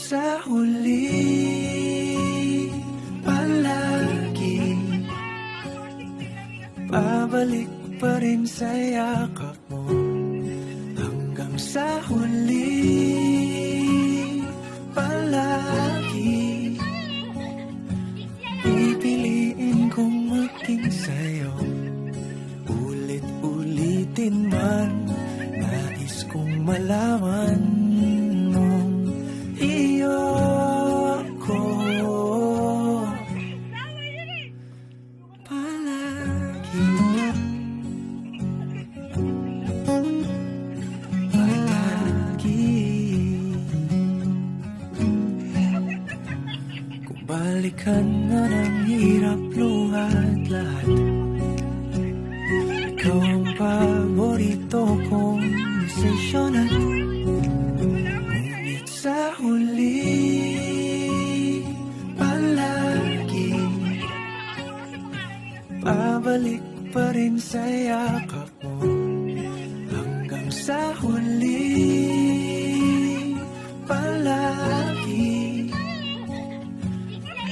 sa huli, palagi babalik pa rin sa yakap mo. Hanggang sa huli, palagi pipiliin kong maging sa'yo. Ulit-ulitin man, nais kong malaman mong iyo ako palagi. Kung balikan na ng hirap, luhat lahat, ikaw ang paborito kong sesyon at ngunit sa huli, palagi babalik pa rin sa yakap mo. Hanggang sa huli, palagi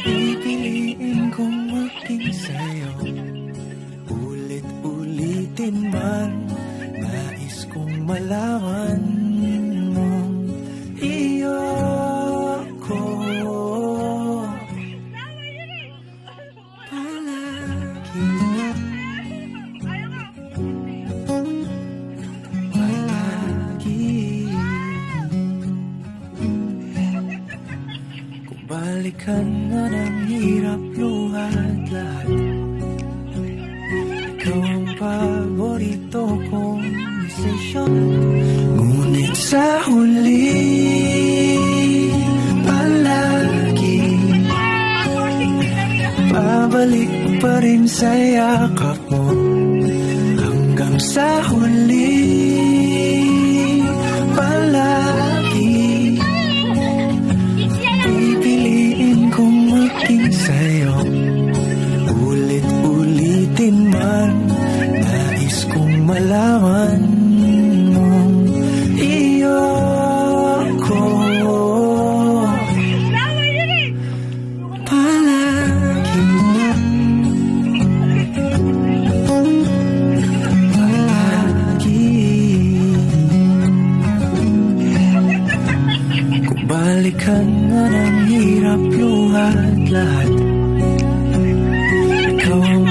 pipiliin kong maging sa'yo. Ulit-ulitin man, nais kong malaman mong iyo ako palagi. Palagi. Kung balikan na ng hirap, luhat lahat, ikaw ang paborito kong sesyon. Ngunit sa huli, palagi babalik pa rin sa yakap mo. Hanggang sa huli, palagi pipiliin kong maging sa'yo. Ulit-ulitin man, nais kong malaman mong iyo ako palagi. Palagi. Kung balikan na ng hirap, luhat lahat, ikaw ang